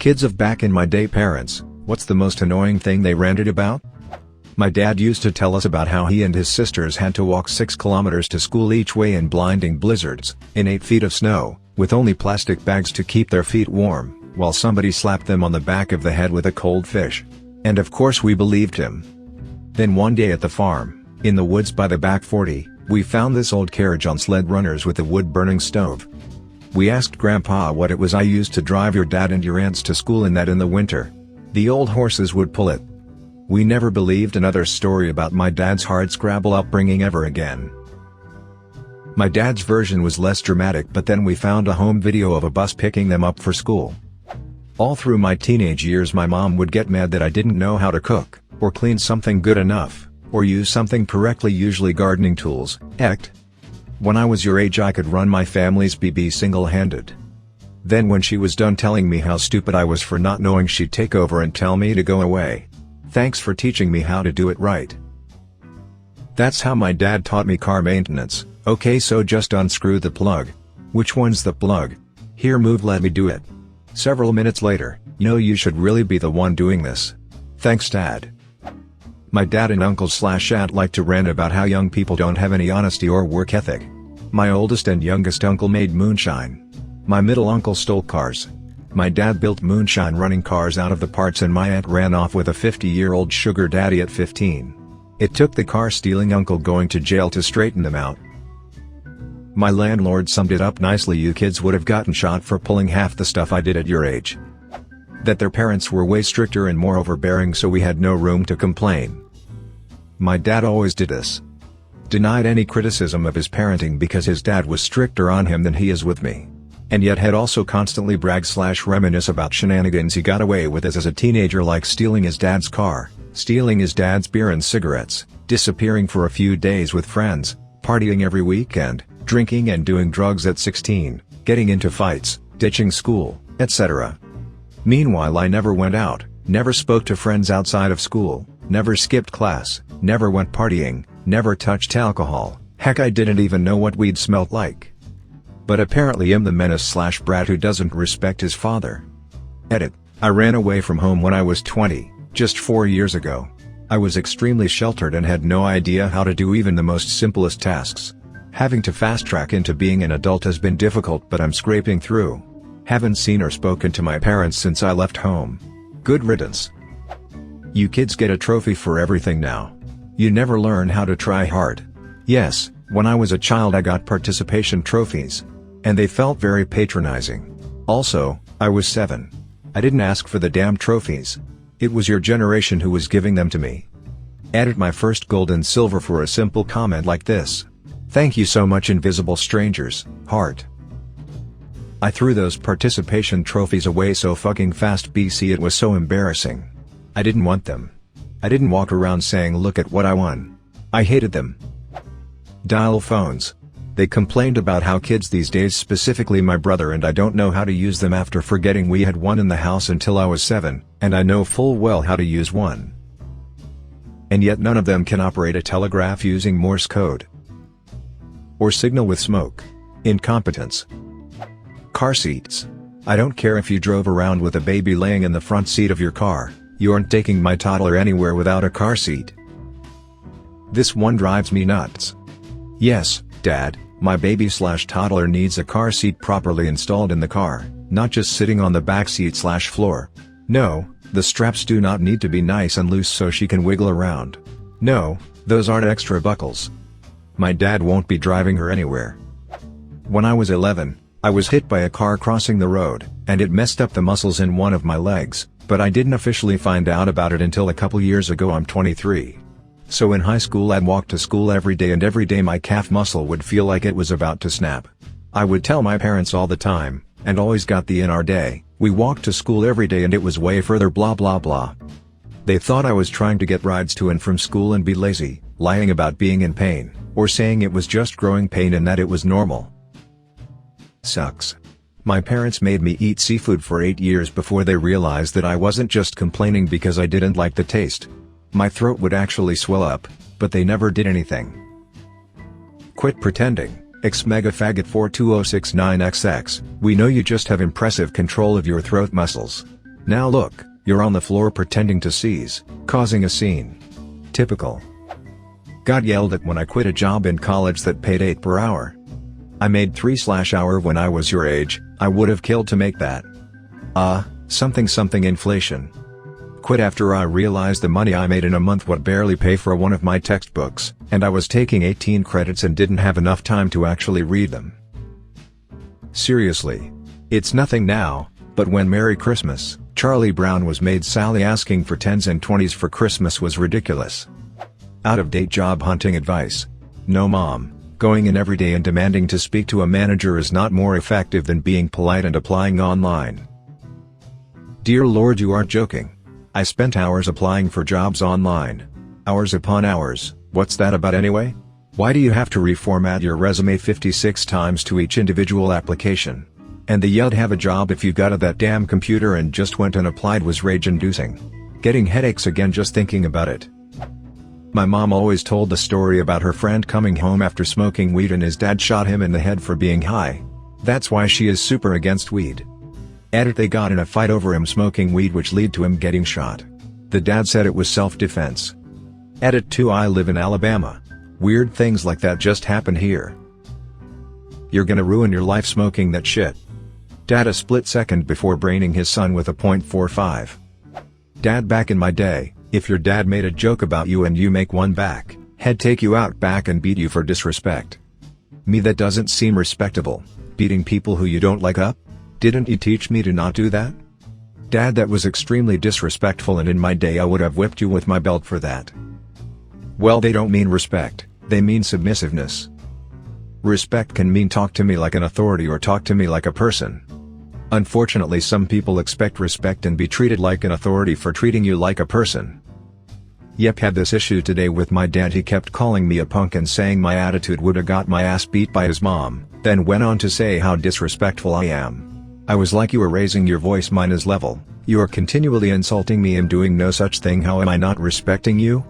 Kids of back in my day parents, what's the most annoying thing they ranted about? My dad used to tell us about how he and his sisters had to walk 6 kilometers to school each way in blinding blizzards, in 8 feet of snow, with only plastic bags to keep their feet warm, while somebody slapped them on the back of the head with a cold fish. And of course we believed him. Then one day at the farm, in the woods by the back 40, we found this old carriage on sled runners with a wood-burning stove. We asked Grandpa what it was. I used to drive your dad and your aunts to school in that in the winter. The old horses would pull it. We never believed another story about my dad's hardscrabble upbringing ever again. My dad's version was less dramatic, but then we found a home video of a bus picking them up for school. All through my teenage years my mom would get mad that I didn't know how to cook, or clean something good enough, or use something correctly, usually gardening tools. Heck. When I was your age I could run my family's BB single-handed. Then when she was done telling me how stupid I was for not knowing, she'd take over and tell me to go away. Thanks for teaching me how to do it right. That's how my dad taught me car maintenance. Okay, so just unscrew the plug. Which one's the plug? Here, move, let me do it. Several minutes later, you should really be the one doing this. Thanks, Dad. My dad and uncle/aunt like to rant about how young people don't have any honesty or work ethic. My oldest and youngest uncle made moonshine. My middle uncle stole cars. My dad built moonshine running cars out of the parts, and my aunt ran off with a 50-year-old sugar daddy at 15. It took the car stealing uncle going to jail to straighten them out. My landlord summed it up nicely: you kids would have gotten shot for pulling half the stuff I did at your age. That their parents were way stricter and more overbearing, so we had no room to complain. My dad always did this. Denied any criticism of his parenting because his dad was stricter on him than he is with me. And yet had also constantly brag/reminisce about shenanigans he got away with as a teenager, like stealing his dad's car, stealing his dad's beer and cigarettes, disappearing for a few days with friends, partying every weekend, drinking and doing drugs at 16, getting into fights, ditching school, etc. Meanwhile I never went out, never spoke to friends outside of school, never skipped class, never went partying, never touched alcohol. Heck, I didn't even know what weed smelled like. But apparently I'm the menace/brat who doesn't respect his father. Edit. I ran away from home when I was 20, just 4 years ago. I was extremely sheltered and had no idea how to do even the most simplest tasks. Having to fast track into being an adult has been difficult, but I'm scraping through. Haven't seen or spoken to my parents since I left home. Good riddance. You kids get a trophy for everything now. You never learn how to try hard. Yes, when I was a child I got participation trophies. And they felt very patronizing. Also, I was 7. I didn't ask for the damn trophies. It was your generation who was giving them to me. Added my first gold and silver for a simple comment like this: "Thank you so much, invisible strangers, heart." I threw those participation trophies away so fucking fast, BC, it was so embarrassing. I didn't want them. I didn't walk around saying look at what I won. I hated them. Dial phones. They complained about how kids these days, specifically my brother and I, don't know how to use them after forgetting we had one in the house until I was 7, and I know full well how to use one. And yet none of them can operate a telegraph using Morse code. Or signal with smoke. Incompetence. Car seats. I don't care if you drove around with a baby laying in the front seat of your car, you aren't taking my toddler anywhere without a car seat. This one drives me nuts. Yes, Dad, my baby/toddler needs a car seat properly installed in the car, not just sitting on the back seat/floor. No, the straps do not need to be nice and loose so she can wiggle around. No, those aren't extra buckles. My dad won't be driving her anywhere. When I was 11, I was hit by a car crossing the road, and it messed up the muscles in one of my legs, but I didn't officially find out about it until a couple years ago. I'm 23. So in high school I'd walk to school every day, and every day my calf muscle would feel like it was about to snap. I would tell my parents all the time, and always got the in our day, we walked to school every day and it was way further blah blah blah. They thought I was trying to get rides to and from school and be lazy, lying about being in pain, or saying it was just growing pain and that it was normal. Sucks. My parents made me eat seafood for 8 years before they realized that I wasn't just complaining because I didn't like the taste. My throat would actually swell up, but they never did anything. Quit pretending, xmegafaggot42069xx, we know you just have impressive control of your throat muscles. Now look, you're on the floor pretending to seize, causing a scene. Typical. Got yelled at when I quit a job in college that paid $8 per hour. I made $3/hour when I was your age. I would have killed to make that. Something inflation. Quit after I realized the money I made in a month would barely pay for one of my textbooks, and I was taking 18 credits and didn't have enough time to actually read them. Seriously. It's nothing now, but when Merry Christmas, Charlie Brown was made, Sally asking for 10s and 20s for Christmas was ridiculous. Out-of-date job hunting advice. No mom, going in every day and demanding to speak to a manager is not more effective than being polite and applying online. Dear Lord, you aren't joking. I spent hours applying for jobs online. Hours upon hours, what's that about anyway? Why do you have to reformat your resume 56 times to each individual application? And the "you'd have a job if you got at that damn computer and just went and applied" was rage-inducing. Getting headaches again just thinking about it. My mom always told the story about her friend coming home after smoking weed and his dad shot him in the head for being high. That's why she is super against weed. Edit: they got in a fight over him smoking weed, which led to him getting shot. The dad said it was self-defense. Edit 2: I live in Alabama. Weird things like that just happen here. You're gonna ruin your life smoking that shit. Dad a split second before braining his son with a .45. Dad: back in my day, if your dad made a joke about you and you make one back, he'd take you out back and beat you for disrespect. Me: that doesn't seem respectable. Beating people who you don't like up? Didn't he teach me to not do that? Dad: that was extremely disrespectful, and in my day I would have whipped you with my belt for that. Well, they don't mean respect, they mean submissiveness. Respect can mean talk to me like an authority or talk to me like a person. Unfortunately, some people expect respect and be treated like an authority for treating you like a person. Yep, had this issue today with my dad. He kept calling me a punk and saying my attitude would have got my ass beat by his mom, then went on to say how disrespectful I am. I was like, you are raising your voice, mine is level, you are continually insulting me, I'm doing no such thing, how am I not respecting you?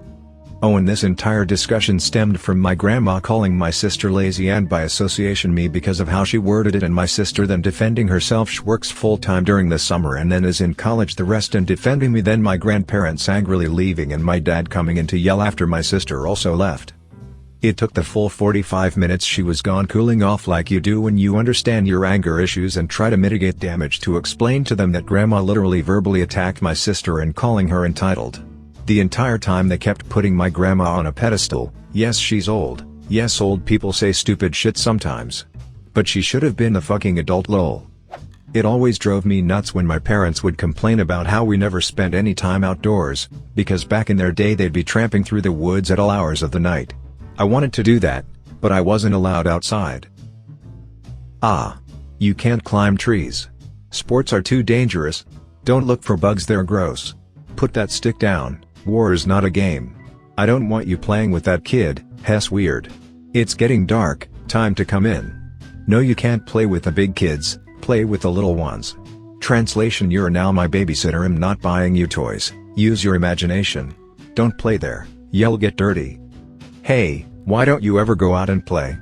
Oh, and this entire discussion stemmed from my grandma calling my sister lazy and by association me because of how she worded it, and my sister then defending herself. She works full-time during the summer and then is in college the rest and defending me, then my grandparents angrily leaving and my dad coming in to yell after my sister also left. It took the full 45 minutes she was gone, cooling off like you do when you understand your anger issues and try to mitigate damage, to explain to them that grandma literally verbally attacked my sister and calling her entitled. The entire time they kept putting my grandma on a pedestal. Yes, she's old, yes, old people say stupid shit sometimes. But she should have been a fucking adult, lol. It always drove me nuts when my parents would complain about how we never spent any time outdoors, because back in their day they'd be tramping through the woods at all hours of the night. I wanted to do that, but I wasn't allowed outside. You can't climb trees. Sports are too dangerous. Don't look for bugs, they're gross. Put that stick down. War is not a game. I don't want you playing with that kid, hess weird. It's getting dark, time to come in. No, you can't play with the big kids, play with the little ones. Translation: you're now my babysitter, I'm not buying you toys, use your imagination. Don't play there, you'll get dirty. Hey, why don't you ever go out and play?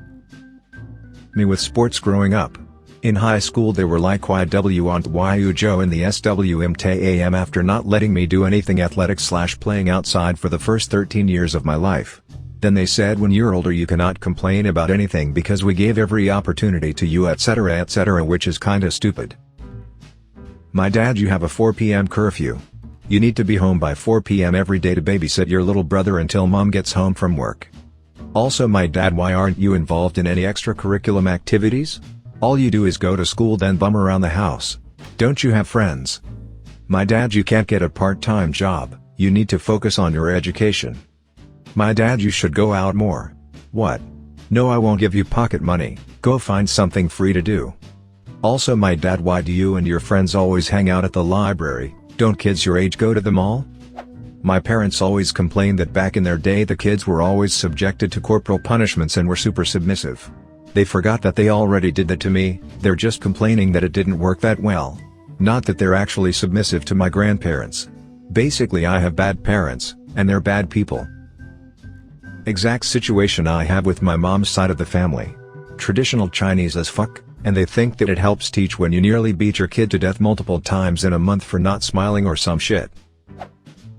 Me with sports growing up. In high school they were like, why aren't you Joe in the SWMTAM after not letting me do anything athletic/playing outside for the first 13 years of my life. Then they said, when you're older you cannot complain about anything because we gave every opportunity to you, etc., which is kinda stupid. My dad: you have a 4 p.m. curfew. You need to be home by 4 p.m. every day to babysit your little brother until mom gets home from work. Also my dad: why aren't you involved in any extracurriculum activities? All you do is go to school then bum around the house. Don't you have friends? My dad: you can't get a part-time job, you need to focus on your education. My dad: you should go out more. What? No, I won't give you pocket money, go find something free to do. Also my dad: why do you and your friends always hang out at the library, don't kids your age go to the mall? My parents always complained that back in their day the kids were always subjected to corporal punishments and were super submissive. They forgot that they already did that to me, they're just complaining that it didn't work that well. Not that they're actually submissive to my grandparents. Basically I have bad parents, and they're bad people. Exact situation I have with my mom's side of the family. Traditional Chinese as fuck, And they think that it helps teach when you nearly beat your kid to death multiple times in a month for not smiling or some shit.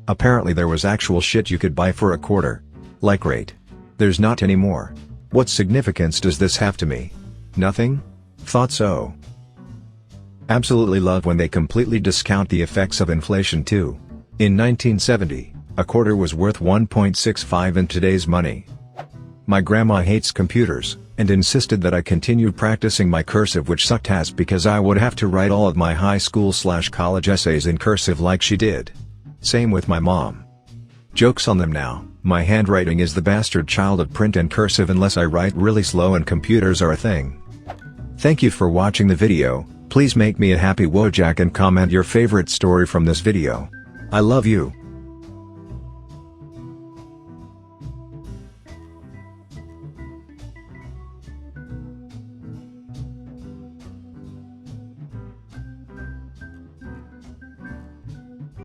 Apparently there was actual shit you could buy for a quarter. Like rate. There's not anymore. What significance does this have to me? Nothing? Thought so. Absolutely love when they completely discount the effects of inflation too. In 1970, a quarter was worth 1.65 in today's money. My grandma hates computers, and insisted that I continue practicing my cursive, which sucked ass because I would have to write all of my high school/college essays in cursive like she did. Same with my mom. Joke's on them now, my handwriting is the bastard child of print and cursive unless I write really slow and computers are a thing. Thank you for watching the video. Please make me a happy Wojak and comment your favorite story from this video. I love you.